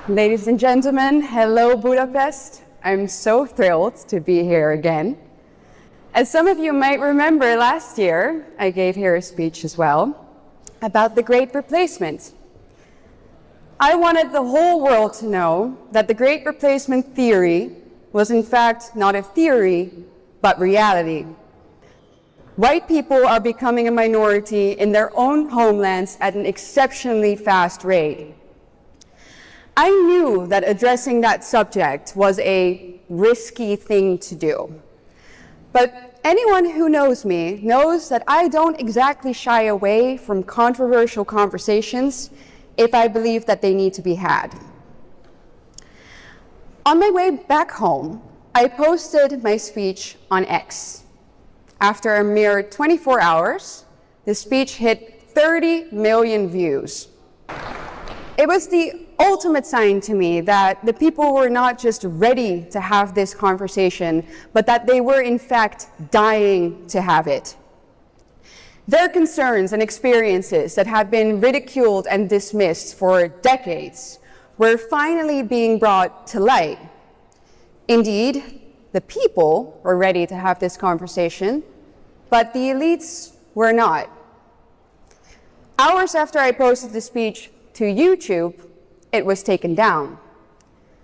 Ladies and gentlemen, hello Budapest. I'm so thrilled to be here again. As some of you might remember, last year I gave here a speech as well about the Great Replacement. I wanted the whole world to know that the Great Replacement theory was in fact not a theory, but reality. White people are becoming a minority in their own homelands at an exceptionally fast rate. I knew that addressing that subject was a risky thing to do. But anyone who knows me knows that I don't exactly shy away from controversial conversations if I believe that they need to be had. On my way back home, I posted my speech on X. After a mere 24 hours, the speech hit 30 million views. It was the ultimate sign to me that the people were not just ready to have this conversation, but that they were in fact dying to have it. Their concerns and experiences that had been ridiculed and dismissed for decades were finally being brought to light. Indeed, the people were ready to have this conversation, but the elites were not. Hours after I posted the speech to YouTube, it was taken down.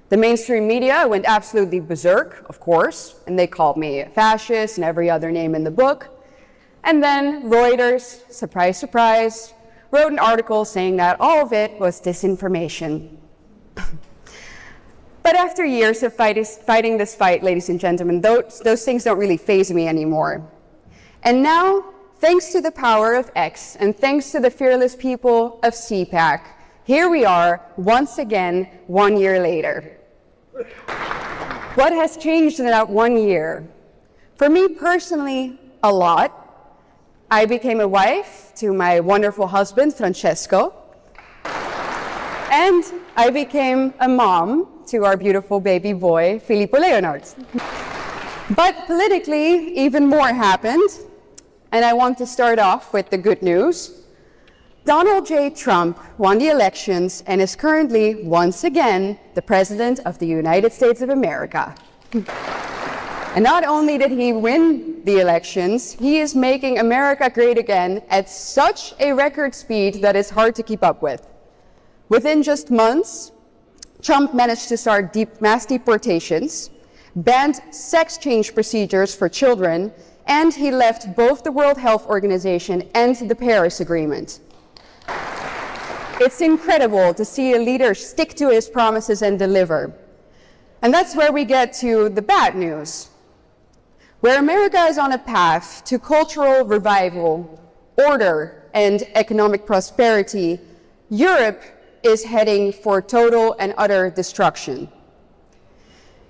The mainstream media went absolutely berserk, of course, and they called me a fascist and every other name in the book. And then Reuters, surprise, surprise, wrote an article saying that all of it was disinformation. But after years of fighting this fight, ladies and gentlemen, those things don't really faze me anymore. And now, thanks to the power of X and thanks to the fearless people of CPAC, here we are, once again, 1 year later. What has changed in that 1 year? For me personally, a lot. I became a wife to my wonderful husband, Francesco. And I became a mom to our beautiful baby boy, Filippo Leonard. But politically, even more happened. And I want to start off with the good news. Donald J. Trump won the elections and is currently, once again, the President of the United States of America. And not only did he win the elections, he is making America great again at such a record speed that is hard to keep up with. Within just months, Trump managed to start mass deportations, banned sex change procedures for children, and he left both the World Health Organization and the Paris Agreement. It's incredible to see a leader stick to his promises and deliver. And that's where we get to the bad news. Where America is on a path to cultural revival, order, and economic prosperity, Europe is heading for total and utter destruction.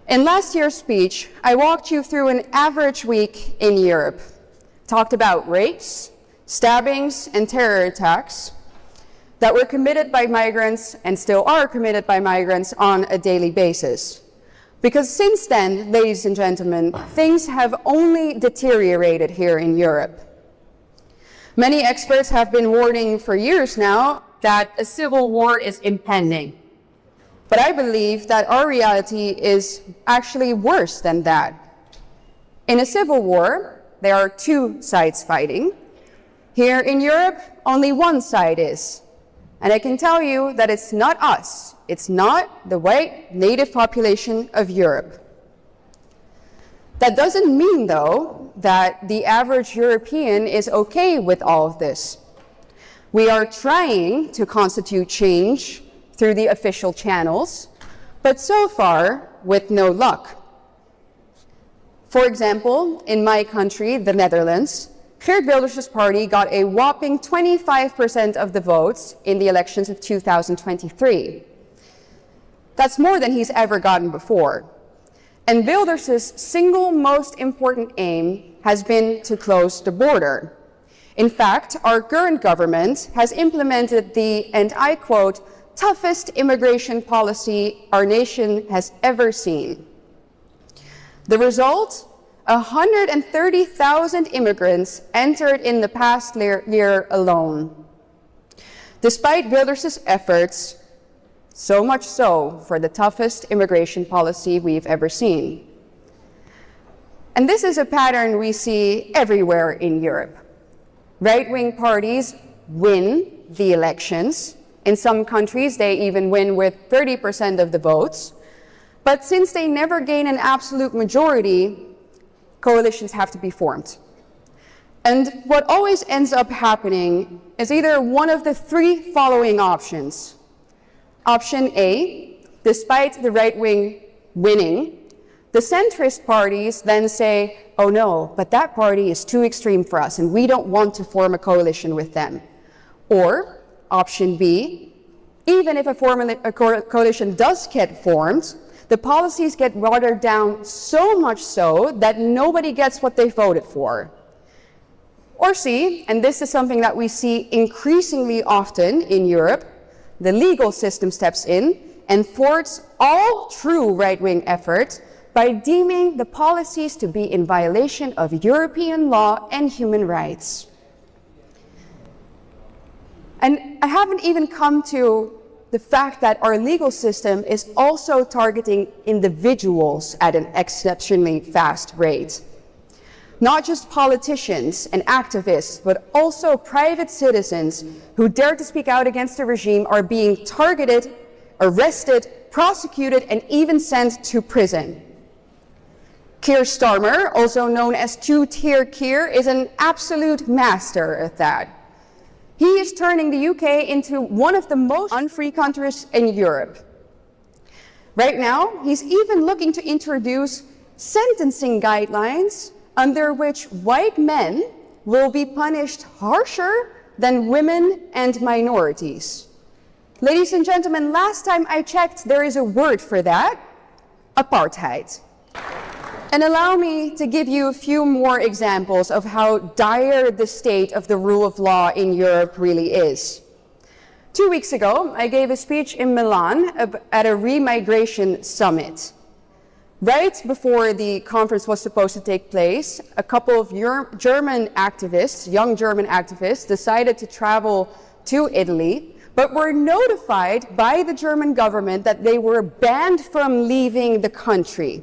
In last year's speech, I walked you through an average week in Europe, talked about rapes, stabbings, and terror attacks that were committed by migrants and still are committed by migrants on a daily basis. Because since then, ladies and gentlemen, things have only deteriorated here in Europe. Many experts have been warning for years now that a civil war is impending. But I believe that our reality is actually worse than that. In a civil war, there are two sides fighting. Here in Europe, only one side is. And I can tell you that it's not us. It's not the white native population of Europe. That doesn't mean, though, that the average European is okay with all of this. We are trying to constitute change through the official channels, but so far with no luck. For example, in my country, the Netherlands, Geert Wilders' party got a whopping 25% of the votes in the elections of 2023. That's more than he's ever gotten before. And Wilders' single most important aim has been to close the border. In fact, our current government has implemented the, and I quote, toughest immigration policy our nation has ever seen. The result? 130,000 immigrants entered in the past year alone. Despite Wilders' efforts, So much so for the toughest immigration policy we've ever seen. And this is a pattern we see everywhere in Europe. Right-wing parties win the elections. In some countries, they even win with 30% of the votes. But since they never gain an absolute majority, coalitions have to be formed. And what always ends up happening is either one of the three following options. Option A, despite the right wing winning, the centrist parties then say, oh no, but that party is too extreme for us and we don't want to form a coalition with them. Or option B, even if a coalition does get formed, the policies get watered down so much so that nobody gets what they voted for. Or C, and this is something that we see increasingly often in Europe, the legal system steps in and thwarts all true right-wing effort by deeming the policies to be in violation of European law and human rights. And I haven't even come to the fact that our legal system is also targeting individuals at an exceptionally fast rate. Not just politicians and activists, but also private citizens who dare to speak out against the regime are being targeted, arrested, prosecuted, and even sent to prison. Keir Starmer, also known as two-tier Keir, is an absolute master at that. He is turning the UK into one of the most unfree countries in Europe. Right now, he's even looking to introduce sentencing guidelines under which white men will be punished harsher than women and minorities. Ladies and gentlemen, last time I checked, there is a word for that: apartheid. And allow me to give you a few more examples of how dire the state of the rule of law in Europe really is. 2 weeks ago, I gave a speech in Milan at a remigration summit. Right before the conference was supposed to take place, a couple of German activists, young German activists, decided to travel to Italy, but were notified by the German government that they were banned from leaving the country.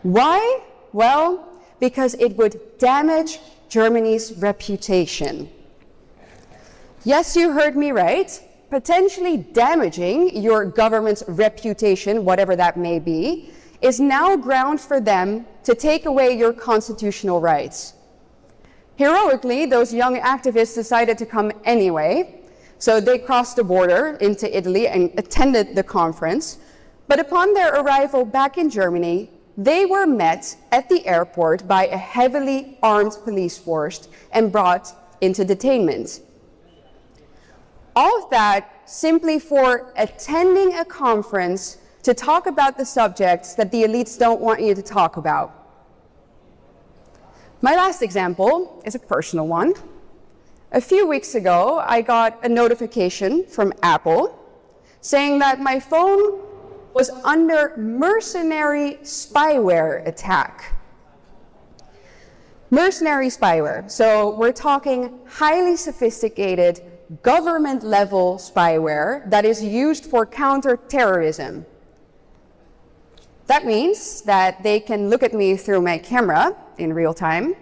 Why? Well, because it would damage Germany's reputation. Yes, you heard me right. Potentially damaging your government's reputation, whatever that may be, is now ground for them to take away your constitutional rights. Heroically, those young activists decided to come anyway, so they crossed the border into Italy and attended the conference. But upon their arrival back in Germany, they were met at the airport by a heavily armed police force and brought into detainment. All of that simply for attending a conference to talk about the subjects that the elites don't want you to talk about. My last example is a personal one. A few weeks ago, I got a notification from Apple saying that my phone was under mercenary spyware attack. Mercenary spyware. So we're talking highly sophisticated government-level spyware that is used for counter-terrorism. That means that they can look at me through my camera in real time,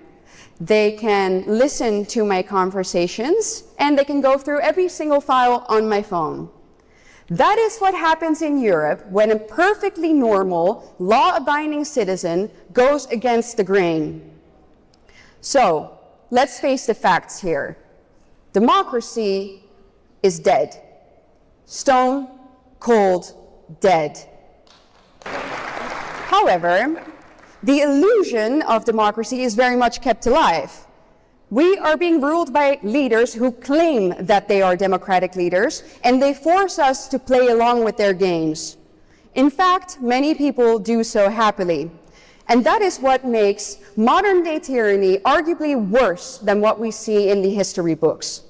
they can listen to my conversations, and they can go through every single file on my phone. That is what happens in Europe when a perfectly normal, law-abiding citizen goes against the grain. So, let's face the facts here. Democracy is dead. Stone cold dead. However, the illusion of democracy is very much kept alive. We are being ruled by leaders who claim that they are democratic leaders, and they force us to play along with their games. In fact, many people do so happily. And that is what makes modern-day tyranny arguably worse than what we see in the history books.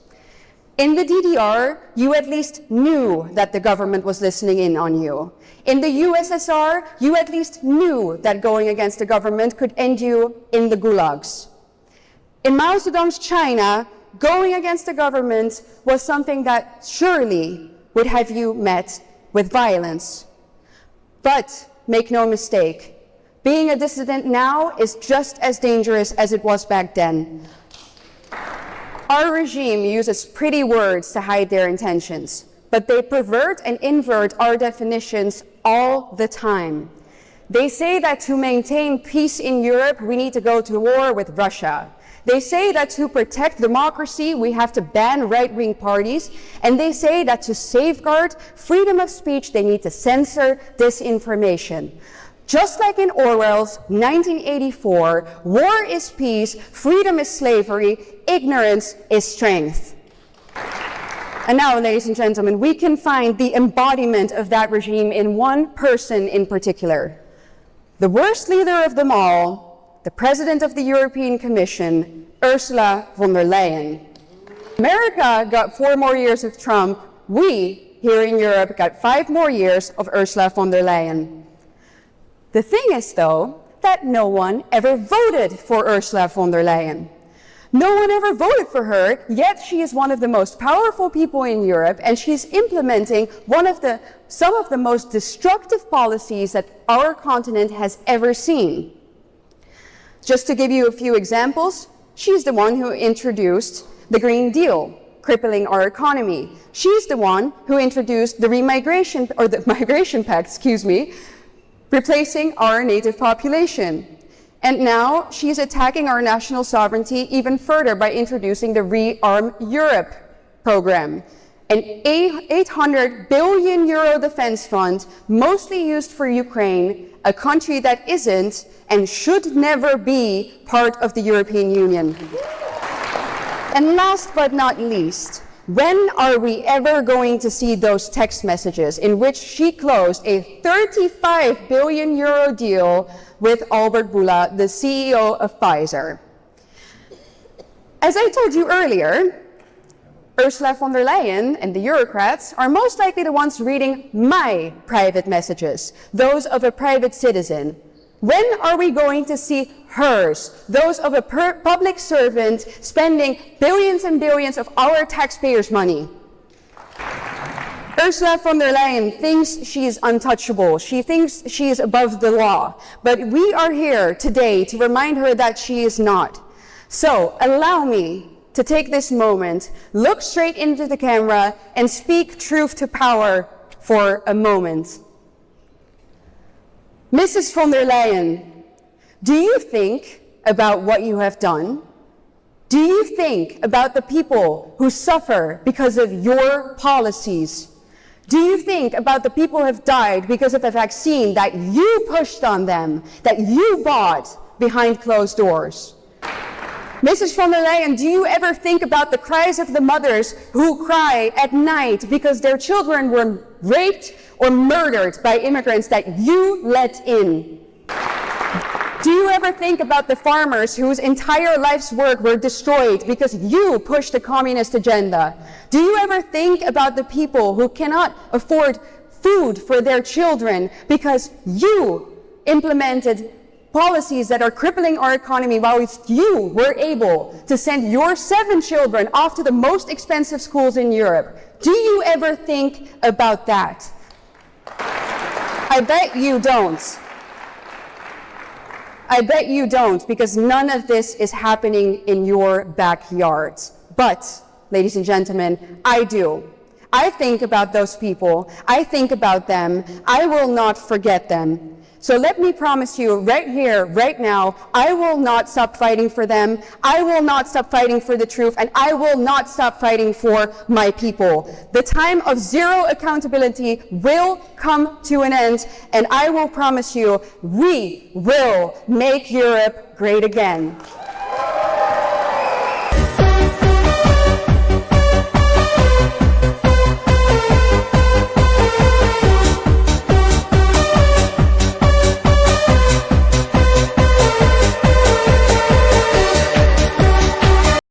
In the DDR, you at least knew that the government was listening in on you. In the USSR, you at least knew that going against the government could end you in the gulags. In Mao Zedong's China, going against the government was something that surely would have you met with violence. But make no mistake, being a dissident now is just as dangerous as it was back then. Our regime uses pretty words to hide their intentions, but they pervert and invert our definitions all the time. They say that to maintain peace in Europe, we need to go to war with Russia. They say that to protect democracy, we have to ban right-wing parties. And they say that to safeguard freedom of speech, they need to censor disinformation. Just like in Orwell's 1984, war is peace, freedom is slavery, ignorance is strength. And now, ladies and gentlemen, we can find the embodiment of that regime in one person in particular. The worst leader of them all, the President of the European Commission, Ursula von der Leyen. America got 4 more years of Trump. We, here in Europe, got 5 more years of Ursula von der Leyen. The thing is, though, that no one ever voted for Ursula von der Leyen. No one ever voted for her, yet she is one of the most powerful people in Europe, and she's implementing some of the most destructive policies that our continent has ever seen. Just to give you a few examples, she's the one who introduced the Green Deal, crippling our economy. She's the one who introduced the Migration Pact, replacing our native population. And now she's attacking our national sovereignty even further by introducing the Rearm Europe program, an 800 billion euro defense fund mostly used for Ukraine, a country that isn't and should never be part of the European Union. And last but not least, when are we ever going to see those text messages in which she closed a 35 billion euro deal with Albert Bourla, the CEO of Pfizer? As I told you earlier, Ursula von der Leyen and the Eurocrats are most likely the ones reading my private messages, those of a private citizen. When are we going to see hers, those of a public servant spending billions and billions of our taxpayers' money? Ursula von der Leyen thinks she is untouchable. She thinks she is above the law. But we are here today to remind her that she is not. So allow me to take this moment, look straight into the camera, and speak truth to power for a moment. Mrs. von der Leyen, do you think about what you have done? Do you think about the people who suffer because of your policies? Do you think about the people who have died because of a vaccine that you pushed on them, that you bought behind closed doors? Mrs. von der Leyen, do you ever think about the cries of the mothers who cry at night because their children were raped or murdered by immigrants that you let in? Do you ever think about the farmers whose entire life's work were destroyed because you pushed the communist agenda? Do you ever think about the people who cannot afford food for their children because you implemented policies that are crippling our economy while you were able to send your 7 children off to the most expensive schools in Europe? Do you ever think about that? I bet you don't. I bet you don't, because none of this is happening in your backyard. But, ladies and gentlemen, I do. I think about those people. I think about them. I will not forget them. So let me promise you right here, right now, I will not stop fighting for them. I will not stop fighting for the truth, and I will not stop fighting for my people. The time of zero accountability will come to an end, and I will promise you, we will make Europe great again.